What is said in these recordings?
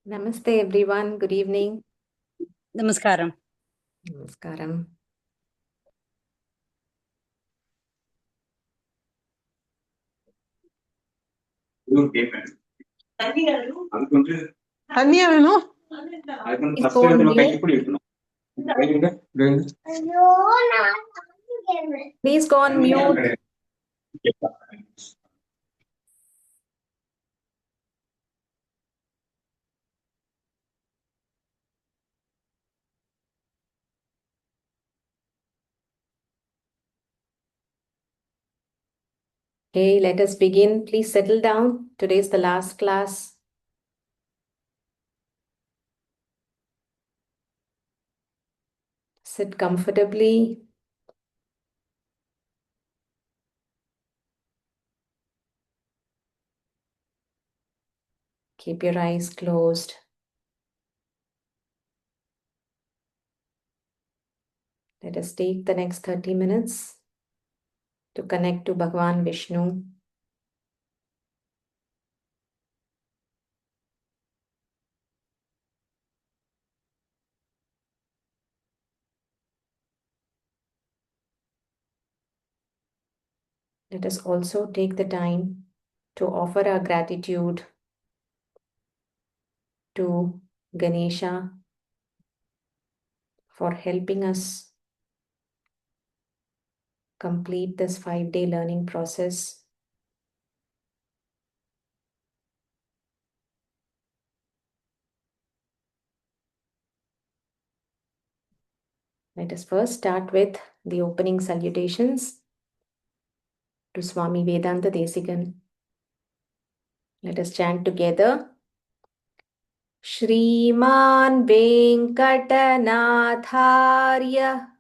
Namaste everyone. Good evening. Namaskaram. Namaskaram. தண்ணியா வேணும் Please go on mute. Please go on mute. Okay, let us begin. Please settle down. Today is the last class. Sit comfortably. Keep your eyes closed. Let us take the next 30 minutes to connect to Bhagavan Vishnu. Let us also take the time to offer our gratitude to Ganesha for helping us complete this 5-day learning process. Let us first start with the opening salutations to Swami Vedanta Desikan. Let us chant together. Shriman Venkatanathārya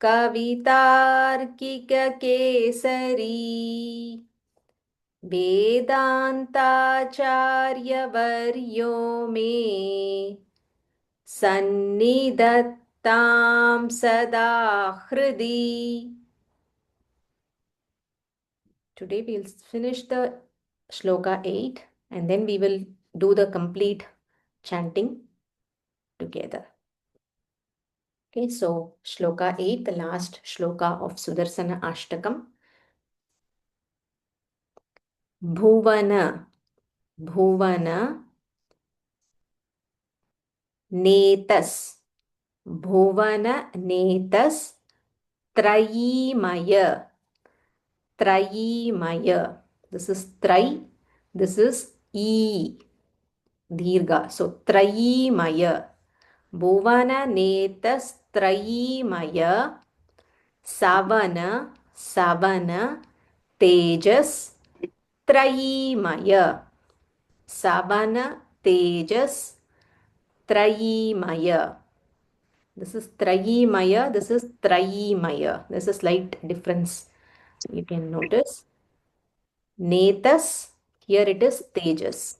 Kavitarkika Kesari Vedantacharya Varyo Me Sannidhattam Sada Hridi. Today we'll finish the Shloka 8 and then we will do the complete chanting together. Okay, so Shloka 8, the last Shloka of Sudarsana Ashtakam. Bhuvana, Bhuvana, Netas, Bhuvana, Netas, Trayimaya, Trayimaya. This is Trai, this is E, Dirga. So Trayimaya. Bhuvana Netas Trayimaya Savana Savana Tejas Trayimaya Savana Tejas Trayimaya. This is Trayimaya, this is Trayimaya. There's a slight difference you can notice. Netas, here it is Tejas.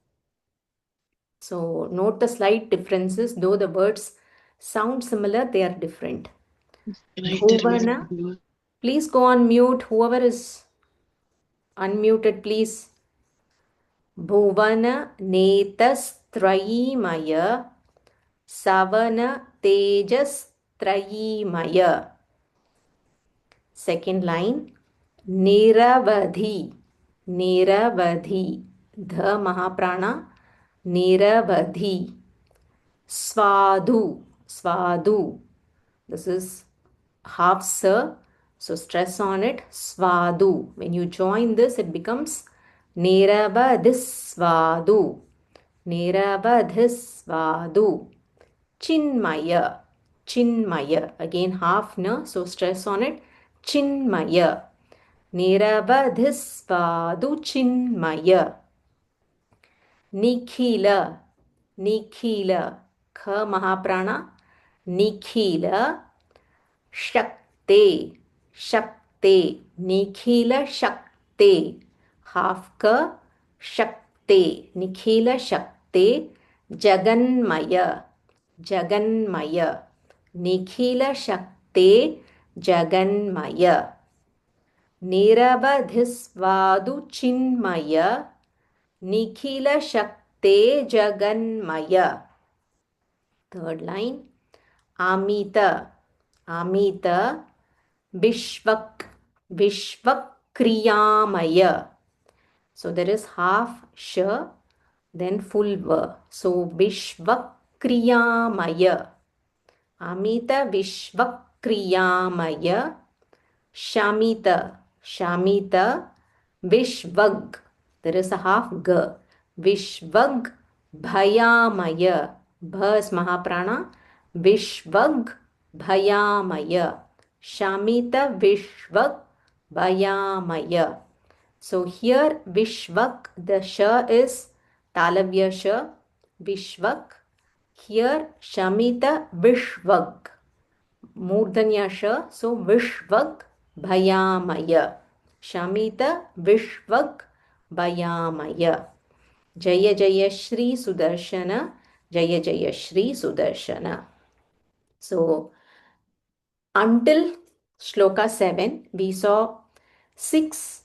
So note the slight differences. Though the words sound similar, they are different. Bhuvana. Please go on mute. Whoever is unmuted, please. Bhuvana Netas Trayimaya Savana Tejas Trayimaya. Second line. Niravadhi. Niravadhi. The Mahaprana. Niravadhi. Svadhu. Svadhu. This is half sa, so stress on it. Svadhu. When you join this, it becomes Nerabadhisvadhu. Nerabadhisvadhu. Chinmaya. Chinmaya. Again half na, so stress on it. Chinmaya. Nerabadhisvadhu Chinmaya. Nikhila. Nikhila. Kha Mahaprana. Nikhila. Shakte, Shakte, Nikhila Shakte, half ka Shakte, Nikhila Shakte, Jaganmaya, Jaganmaya, Nikhila Shakte, Jaganmaya, Nirabadhisvadu Chinmaya, Nikhila Shakte te jaganmaya. Third line, Amita, Amita, Vishvak, Vishvakriyamaya. So there is half sh, then full v. So Vishvakriyamaya. Amita Vishvakriyamaya. Shamita, Shamita, Vishvag. There is a half g. Vishvag Bhayamaya. Bha is Mahaprana. Vishvag Bhayamaya. Shamita Vishvag Bhayamaya. So here Vishvak, the sh is Talavya sh. Vishvak. Here Shamita Vishvag. Murdanya sh, so Vishvag Bhayamaya. Shamita Vishvag Bhayamaya. Jaya Jaya Shri Sudarshana. Jaya Jaya Shri Sudarshana. So until Shloka 7, we saw 6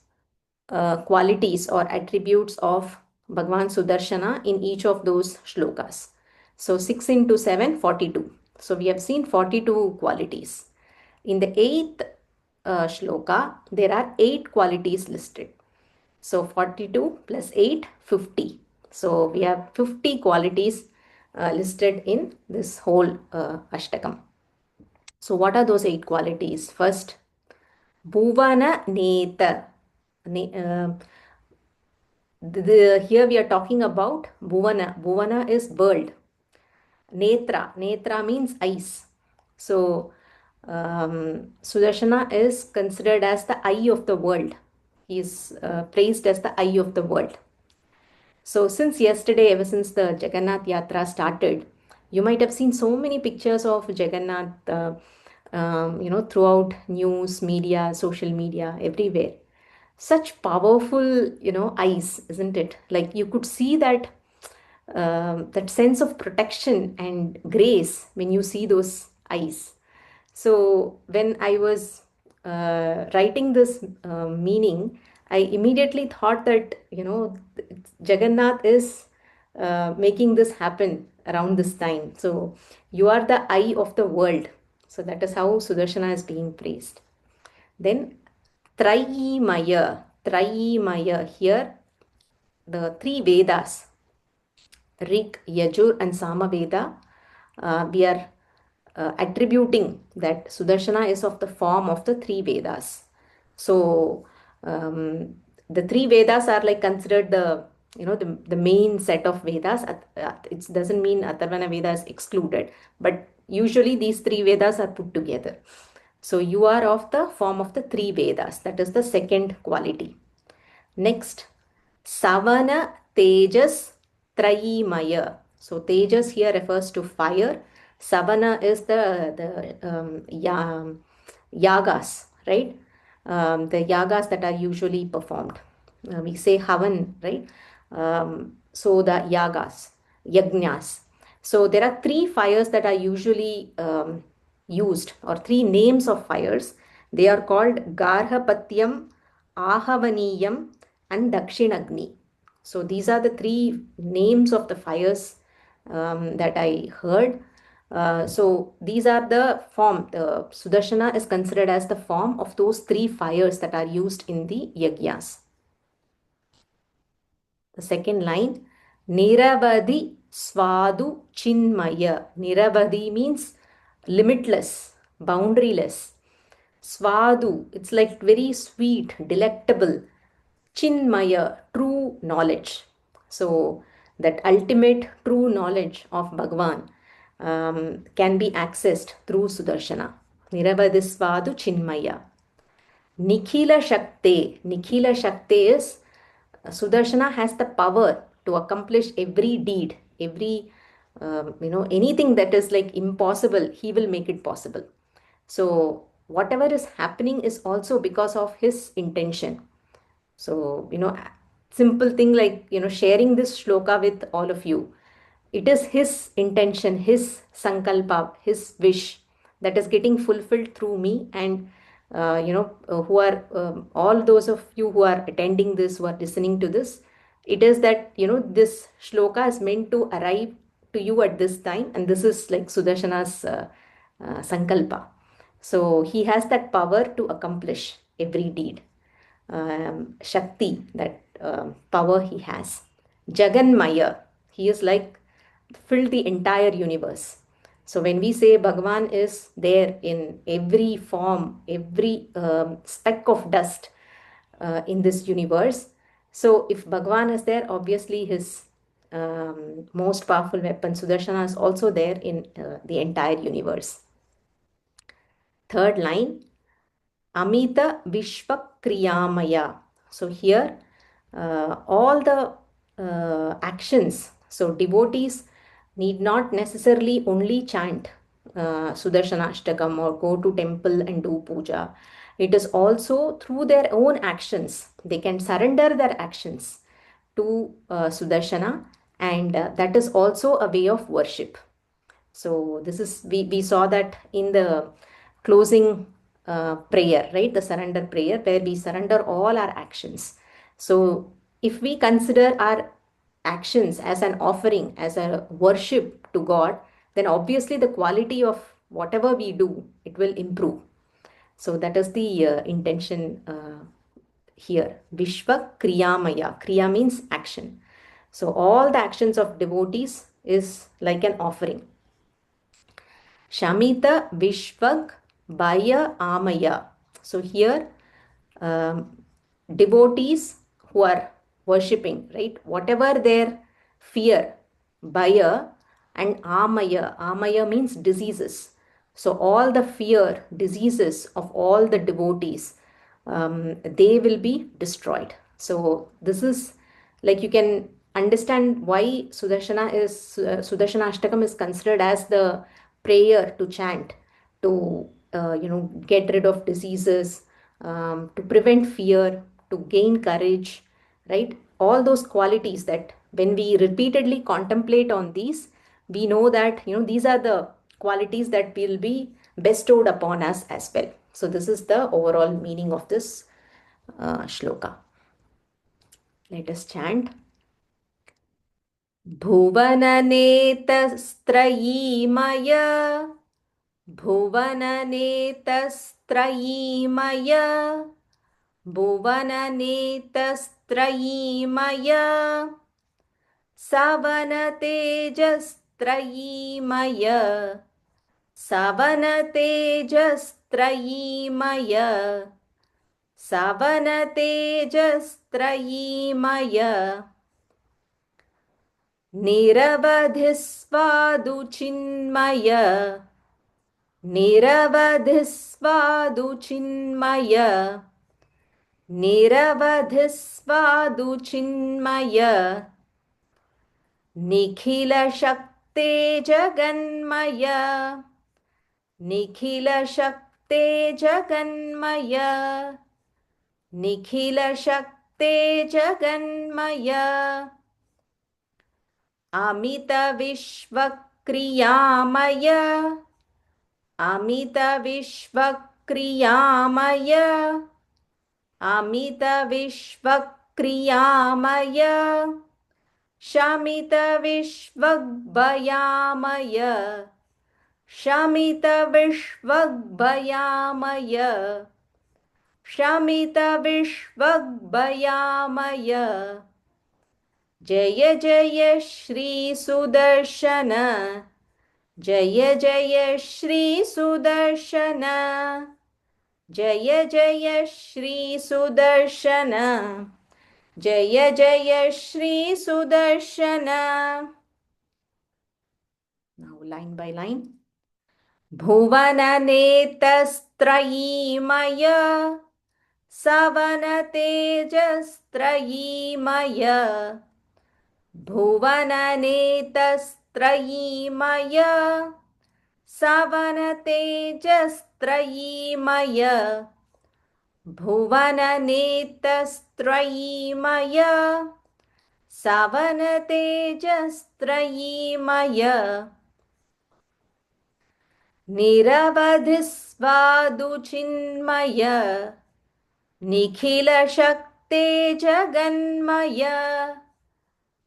qualities or attributes of Bhagwan Sudarshana in each of those shlokas. So 6 into 7, 42. So we have seen 42 qualities. In the 8th shloka, there are 8 qualities listed. So 42 plus 8, 50. So we have 50 qualities listed in this whole Ashtakam. So what are those 8 qualities? First, Bhuvana Neta. Here we are talking about Bhuvana. Bhuvana is world. Netra. Netra means eyes. So Sudarshana is considered as the eye of the world. He is praised as the eye of the world. So since yesterday, ever since the Jagannath Yatra started, you might have seen so many pictures of Jagannath, throughout news, media, social media, everywhere. Such powerful, eyes, isn't it? Like you could see that that sense of protection and grace when you see those eyes. So when I was writing this meaning, I immediately thought that, Jagannath is making this happen around this time. So you are the eye of the world. So that is how Sudarshana is being praised. Then Trayimaya. Trayimaya. Here, the 3 Vedas, Rig, Yajur, and Samaveda, we are attributing that Sudarshana is of the form of the 3 Vedas. So the 3 Vedas are like considered the main set of Vedas. It doesn't mean Atharvana Veda is excluded, but usually these 3 Vedas are put together. So you are of the form of the 3 Vedas. That is the second quality. Next, Savana Tejas Trayimaya. So Tejas here refers to fire. Savana is the yagas, right? The yagas that are usually performed. We say Havan, right? So the yagas, yagnas. So there are 3 fires that are usually used, or 3 names of fires. They are called Garhapatyam, Ahavaniyam, and Dakshinagni. So these are the 3 names of the fires that I heard. So these are the form. The Sudarshana is considered as the form of those 3 fires that are used in the yajnas. The second line, Niravadi Swadu Chinmaya. Niravadi means limitless, boundaryless. Swadu, it's like very sweet, delectable. Chinmaya, true knowledge. So that ultimate true knowledge of Bhagwan can be accessed through Sudarshana. Niravadisvadu Chinmaya. Nikhila Shakti. Nikhila Shakti is Sudarshana has the power to accomplish every deed, every, anything that is like impossible, he will make it possible. So whatever is happening is also because of his intention. So, simple thing like, sharing this shloka with all of you. It is his intention, his sankalpa, his wish that is getting fulfilled through me. And, who are all those of you who are attending this, who are listening to this, it is that, this shloka is meant to arrive to you at this time, and this is like Sudarshana's sankalpa. So he has that power to accomplish every deed. Shakti, that power he has. Jaganmaya, he is like filled the entire universe. So when we say Bhagavan is there in every form, every speck of dust in this universe, so if Bhagavan is there, obviously his most powerful weapon Sudarshana is also there in the entire universe. Third line, Amita Vishvakriyamaya. So here, all the actions, so devotees need not necessarily only chant Sudarshana Ashtakam or go to temple and do puja. It is also through their own actions. They can surrender their actions to Sudarshana, and that is also a way of worship. So this is, we saw that in the closing prayer, right? The surrender prayer where we surrender all our actions. So if we consider our actions as an offering, as a worship to God, then obviously the quality of whatever we do, it will improve. So that is the intention here. Vishva Kriyamaya. Kriya means action. So all the actions of devotees is like an offering. Shamita Vishvak Baya Amaya. So here, devotees who are worshipping, right? Whatever their fear, Baya and Amaya. Amaya means diseases. So all the fear, diseases of all the devotees, they will be destroyed. So this is like, you can understand why Sudarshana Ashtakam is considered as the prayer to chant to get rid of diseases, to prevent fear, to gain courage, right? All those qualities that when we repeatedly contemplate on these, we know that these are the qualities that will be bestowed upon us as well. So this is the overall meaning of this shloka. Let us chant. भुवननेतस्त्रयीमय भुवननेतस्त्रयीमय भुवननेतस्त्रयीमय सवनतेजस्त्रयीमय सवनतेजस्त्रयीमय सवनतेजस्त्रयीमय निरवधिस्वादुचिन्मय निरवधिस्वादुचिन्मय निरवधिस्वादुचिन्मय निखिलशक्ते जगन्मय निखिलशक्ते जगन्मय निखिलशक्ते जगन्मय अमितविश्वक्रियामय अमितविश्वक्रियामय अमितविश्वक्रियामय शमितविश्वग्भयामय शमितविश्वग्भयामय शमितविश्वग्भयामय जय जय श्री सुदर्शन जय जय श्री सुदर्शन जय जय श्री सुदर्शन जय जय Shri Sudarshan. Now line by line. भुवननेतस्त्रयीमय सवनतेजस्त्रयीमय भुवननेतस्त्रयीमय सवनतेजस्त्रयीमय भुवननेतस्त्रयीमय सवनतेजस्त्रयीमय निरवधिस्वादुचिन्मय निखिलशक्ते जगन्मय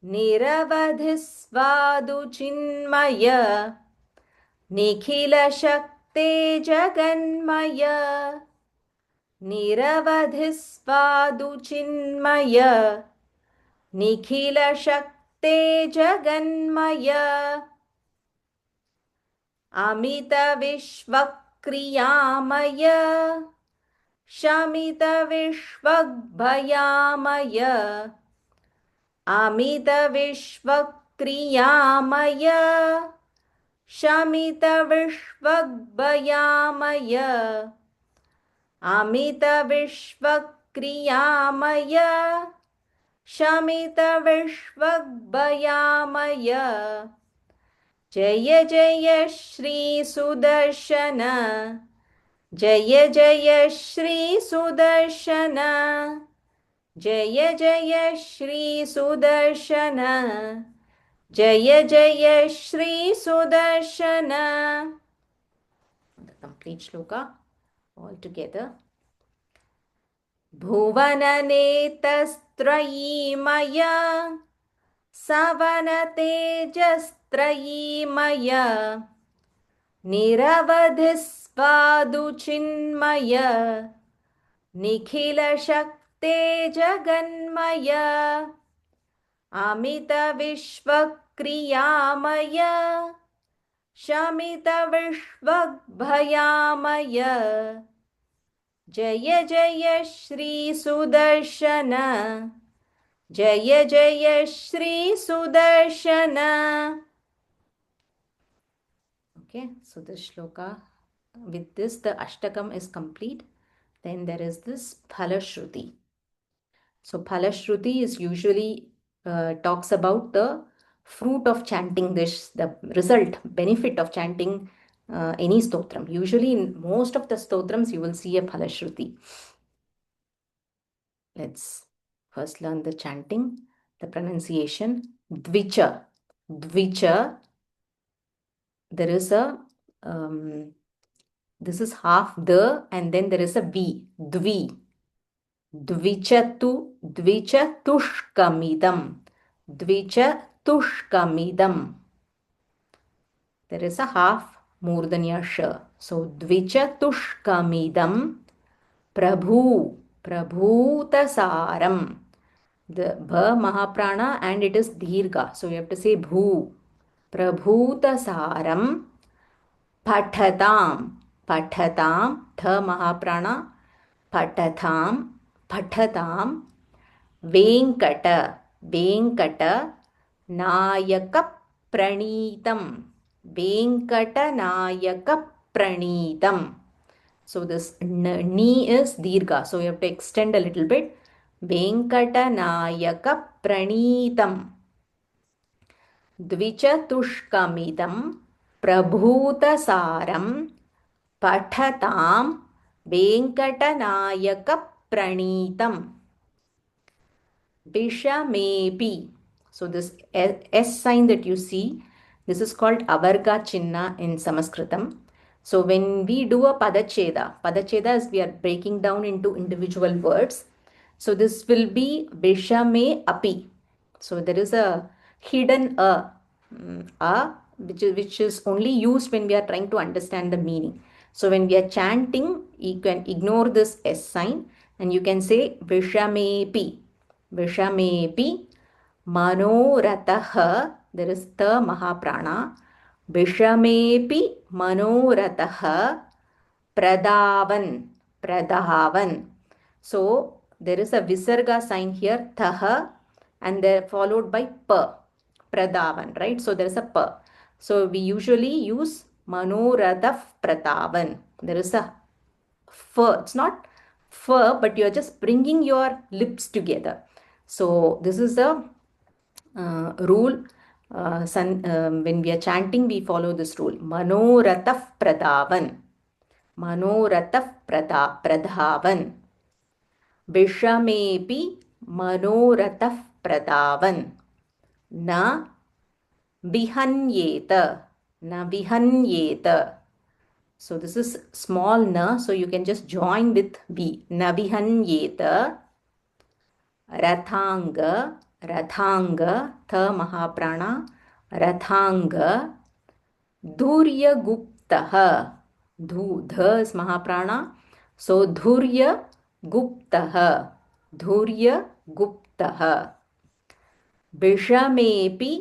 निरवधि स्वादु चिन्मय निखिलशक्ते जगन्मय निरवधि स्वादु चिन्मय निखिलशक्ते जगन्मय अमितविश्वक्रियामय शमितविश्वग्भयामय अमितविश्वक्रियामय शमितविश्वग्भयामय अमितविश्वक्रियामय शमितविश्वग्भयामय जय जय श्री सुदर्शन जय जय श्री सुदर्शन जय जय श्री सुदर्शन जय जय Shri Sudarshan. The complete shloka all together. भुवननेतस्त्रयीमय सवनतेजस्त्रयीमय निरवधि स्वादु चिन्मय निखिलशक्ते जगन्मय अमितविश्वक्रियामय शमितविश्वग्भयामय जय जय श्री सुदर्शन जय जय Shri Sudarshan. Okay, so this shloka, with this the Ashtakam is complete. Then there is this Phalashruti. So Phalashruti is usually talks about the fruit of chanting this, the result, benefit of chanting any stotram. Usually in most of the stotrams you will see a Phalashruti. Let's first learn the chanting, the pronunciation. Dvicha. Dvicha. There is a, this is half the and then there is a V. Dvi. Dvichatu, dvichatushkamidam. Dvichatushkamidam. There is a half murdanya sh. So dvichatushkamidam prabhu, prabhutasaram. The bha mahaprana and it is dirgha. So you have to say bhu. Prabhutasaram pathatam. Pathatam, tha mahaprana. Pathatam, pathatam. Venkata, Venkata, Nayaka Pranitam. Venkata Nayaka Pranitam. So this ni is dirgha. So you have to extend a little bit. Venkata Nayaka Pranitam. Dvichatushkamidam Prabhutasaram Pathatam Venkata Nayaka Pranitam. Vishamepi. So this S sign that you see, this is called Avarga Chinna in Sanskritam. So when we do a Padacheda, Padacheda is we are breaking down into individual words. So this will be Vishame Api. So there is a hidden which is only used when we are trying to understand the meaning. So when we are chanting, you can ignore this S sign and you can say Vishamepi. Vishamepi Manoratah. There is the Mahaprana. Vishamepi Manoratah Pradavan. Pradavan. So there is a Visarga sign here, Tha, and they're followed by Pa. Pradavan, right? So there is a Pa. So we usually use Manoratah Pradavan. There is a F. It's not F, but you're just bringing your lips together. So this is a rule. When we are chanting, we follow this rule. Manoratah Pradavan. Manoratah Pradhavan. Vishamepi Manoratah Pradavan. Na Vihanyeta. Na Vihanyeta. So this is small na, so you can just join with V. Na Vihanyeta Rathanga रथांग, थ महाप्राणा, रथांग, धूर्यगुप्तः, ध is महाप्राणा, so धूर्यगुप्तः, धूर्यगुप्तः, विषमेऽपि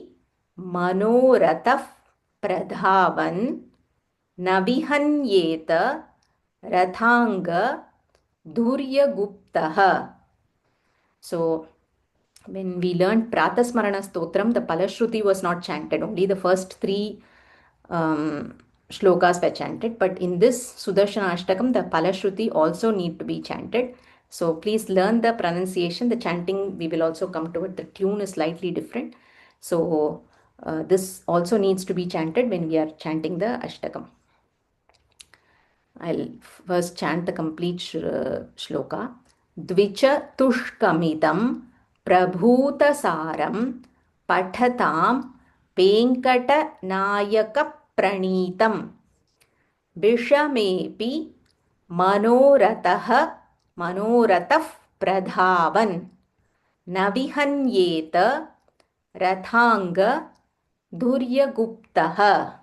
मनोरथः प्रधावन् न विहन्येत रथांग धूर्यगुप्तः. So when we learned Pratasmarana Stotram, the Palashruti was not chanted, only the first three shlokas were chanted. But in this Sudarshana Ashtakam, the Palashruti also need to be chanted. So please learn the pronunciation. The chanting, we will also come to it. The tune is slightly different. So this also needs to be chanted when we are chanting the Ashtakam. I'll first chant the complete shloka. Dvicha tushkamidam prabhutasaram pathatam venkata nayaka pranitam vishamepi manoratah pradhavan navihanyeta rathanga dhuryaguptah.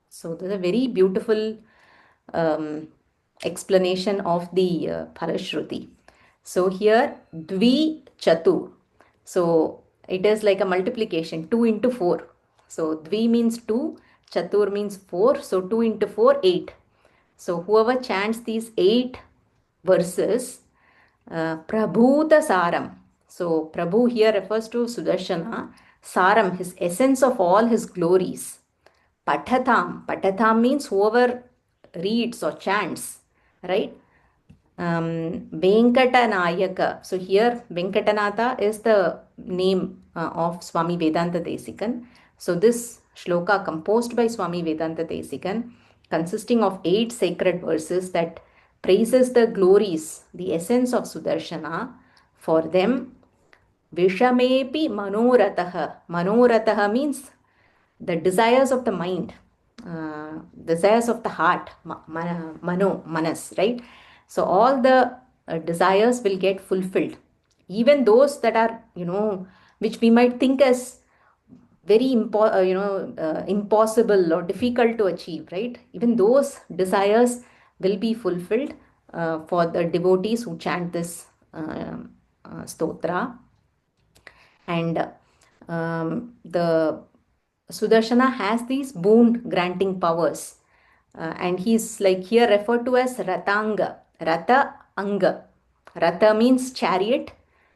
So this is a very beautiful explanation of the Phalashruti. So here Dvi Chatur. So it is like a multiplication, 2 into 4. So Dvi means 2, Chatur means 4. So 2 into 4, 8. So whoever chants these 8 verses, Prabhuta Saram. So Prabhu here refers to Sudarshana. Saram, his essence of all his glories. Pathatam. Pathatam means whoever reads or chants, right? Venkatanayaka. So here Venkatanatha is the name of Swami Vedanta Desikan. So this shloka composed by Swami Vedanta Desikan, consisting of 8 sacred verses that praises the glories, the essence of Sudarshana. For them, Vishamepi Manoratah. Manoratah means the desires of the mind, desires of the heart, manas, right? So all the desires will get fulfilled, even those that are, which we might think as very impossible or difficult to achieve, right? Even those desires will be fulfilled for the devotees who chant this stotra. And the Sudarshana has these boon granting powers. And he's like here referred to as Ratanga, Rata Anga. Rata means chariot,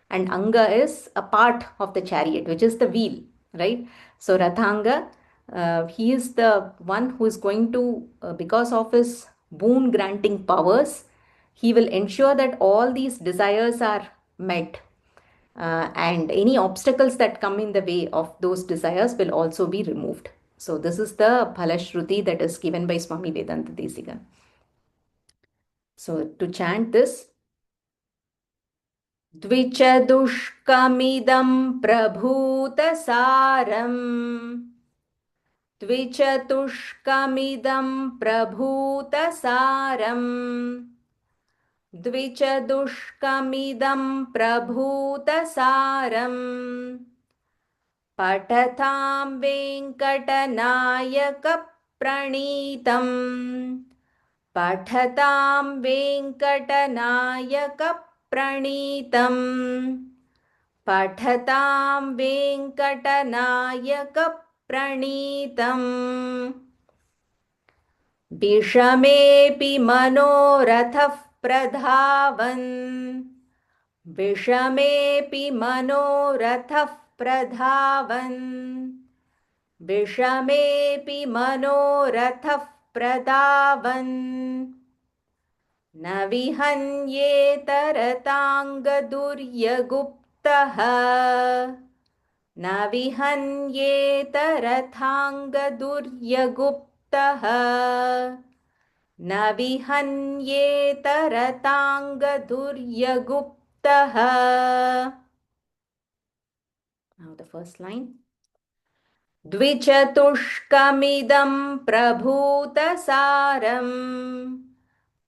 and Anga is a part of the chariot, which is the wheel, right? So Rathanga, he is the one who is going to, because of his boon granting powers, he will ensure that all these desires are met, and any obstacles that come in the way of those desires will also be removed. So this is the Phalashruti that is given by Swami Vedanta Desikan. So to chant this, Dvichadushkamidam prabhutasaram, Dvichatushkamidam prabhutasaram, Dvichadushkamidam prabhutasaram, पठतां वेङ्कटनायकप्रणीतम्, पठतां वेङ्कटनायकप्रणीतम्, पठतां वेङ्कटनायकप्रणीतम्, विषमेऽपि मनोरथः प्रधावन्, विषमेऽपि मनोरथः प्रधावन्, विषमेऽपि मनोरथः प्रधावन्, न विहन्येत रथाङ्गदुर्यगुप्तः, न विहन्येत रथाङ्गदुर्यगुप्तः, न विहन्येत रथाङ्गदुर्यगुप्तः. Now the first line. द्विचतुष्कमिदं प्रभूतसारम्,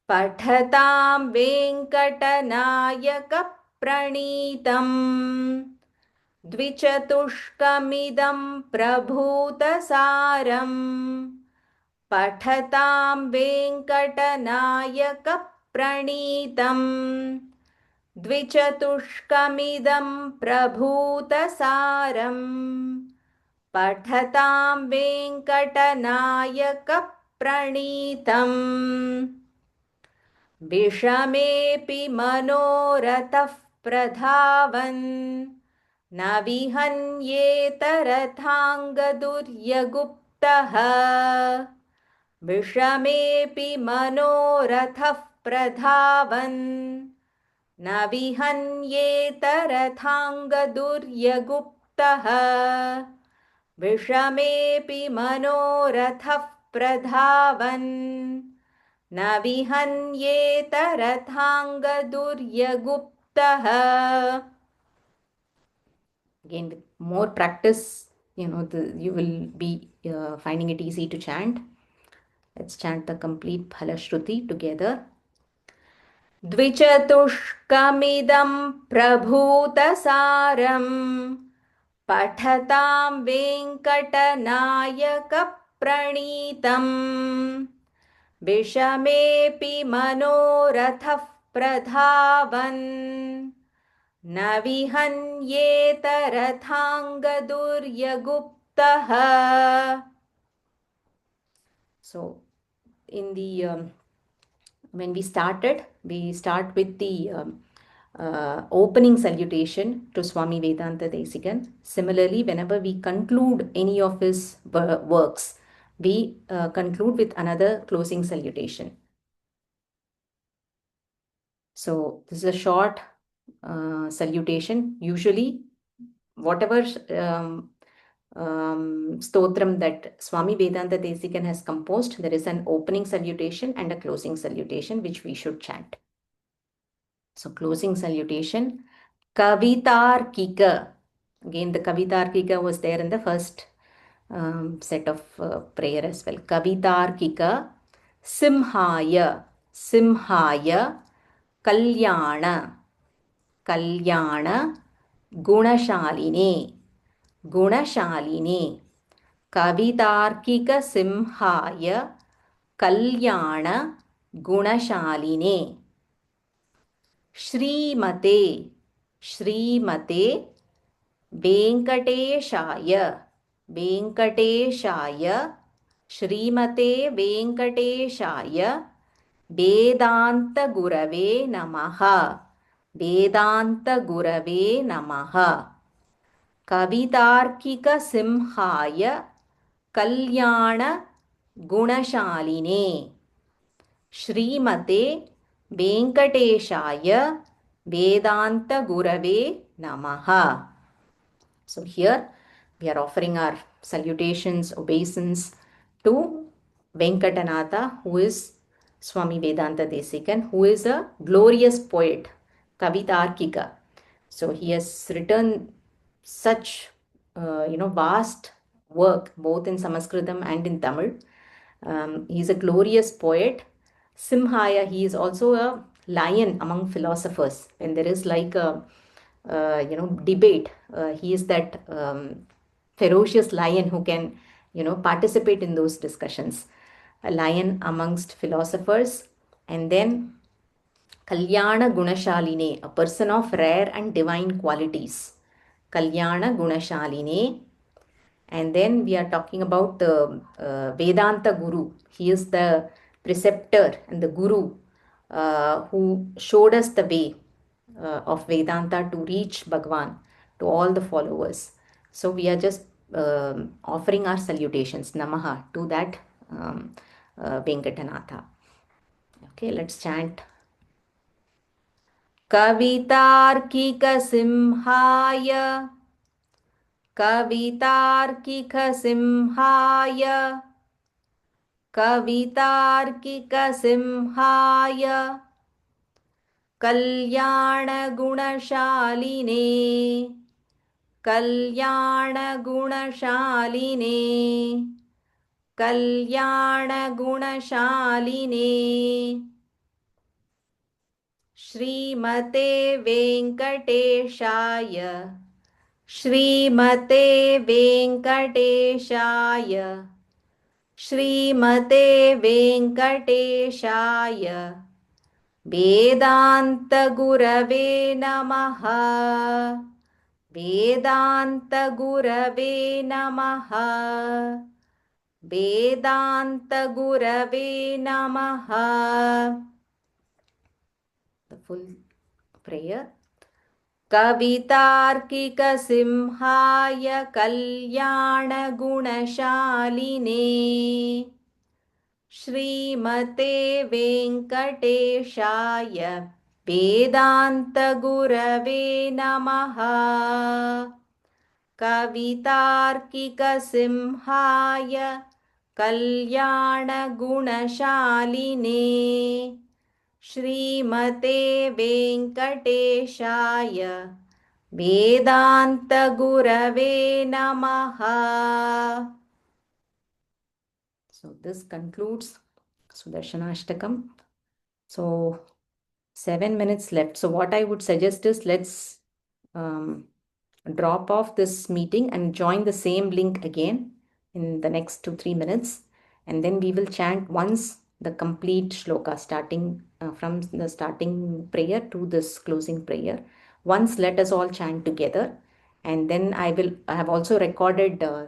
पठतां वेङ्कटनायकप्रणीतम्, द्विचतुष्कमिदं प्रभूतसारम् पठतां वेङ्कटनायकप्रणीतम् द्विचतुष्कमिदं प्रभूतसारम् पठतां वेङ्कटनायकप्रणीतम् विषमेऽपि मनोरथः प्रधावन् न विहन्येत रथाङ्गदुर्यगुप्तः विषमेऽपि मनोरथः प्रधावन् न विहन्येत रथाङ्गदुर्यगुप्तः विषमेऽपि मनोरथः प्रधावन् न विहन्येत रथाङ्गदुर्यगुप्तः. Again, with more practice, you will be finding it easy to chant. Let's chant the complete Phalashruti together. द्विचतुष्कमिदं प्रभूतसारम् पठतां वेङ्कटनायकप्रणीतम् विषमेऽपि मनोरथः प्रधावन् न विहन्येत रथाङ्गदुर्यगुप्तः. So in the when we start with the opening salutation to Swami Vedanta Desikan. Similarly, whenever we conclude any of his works, we conclude with another closing salutation. So this is a short salutation. Usually, whatever stotram that Swami Vedanta Desikan has composed, there is an opening salutation and a closing salutation which we should chant. So closing salutation, Kavitarkika. Again, the Kavitarkika was there in the first set of prayer as well. Kavitarkika, Simhaya, Simhaya, Kalyana, Kalyana, Gunashaline, Gunashaline. Kavitarkika Simhaya, Kalyana, Gunashaline. श्रीमते श्रीमते वेंकटेशाय वेंकटेशाय श्रीमते वेंकटेशाय वेदांत गुरवे नमः वेदांत गुरवे नमः कवितार्किक सिंहाय कल्याण गुणशालिने श्रीमते वेंकटेशाय वेदांत गुरवे नमः. So here we are offering our salutations, obeisance to Venkatanatha, who is Swami Vedanta Desikan, who is a glorious poet, Kavitarkika. So he has written such vast work both in Sanskritam and in Tamil. He is a glorious poet. Simhaya, he is also a lion among philosophers. When there is like a debate, he is that ferocious lion who can participate in those discussions. A lion amongst philosophers. And then Kalyana Gunashaline, a person of rare and divine qualities. Kalyana Gunashaline. And then we are talking about the Vedanta Guru. He is the preceptor and the Guru who showed us the way of Vedanta to reach Bhagwan to all the followers. So we are just offering our salutations, Namaha, to that Venkatanatha. Okay, let's chant. Kavitarkika Simhaya कवितार्किकसिंहाय कवितार्किकसिंहाय कल्याणगुणशालिने कल्याणगुणशालिने कल्याणगुणशालिने श्रीमते वेंकटेशाय श्रीमते वेङ्कटेशाय श्रीमते वेङ्कटेशाय वेदान्तगुरवे नमः वेदान्तगुरवे नमः वेदान्तगुरवे नमः. The full prayer. कवितार्किकसिंहाय कल्याणगुणशालिने श्रीमते वेङ्कटेशाय वेदान्तगुरवे नमः. कवितार्किकसिंहाय कल्याणगुणशालिने श्रीमते वेङ्कटेशाय वेदान्तगुरवे नमः. So this concludes Sudarshanashtakam. So 7 minutes left. So what I would suggest is let's drop off this meeting and join the same link again in the next 2-3 minutes, and then we will chant once the complete shloka starting from the starting prayer to this closing prayer. Once let us all chant together, and then I have also recorded a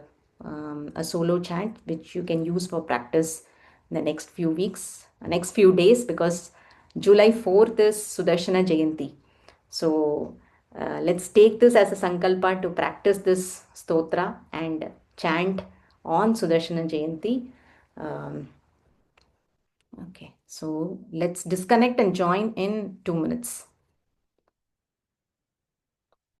solo chant which you can use for practice in the next few weeks, next few days, because July 4th is Sudarshana Jayanti. So let's take this as a sankalpa to practice this stotra and chant on Sudarshana Jayanti. Okay, so let's disconnect and join in 2 minutes.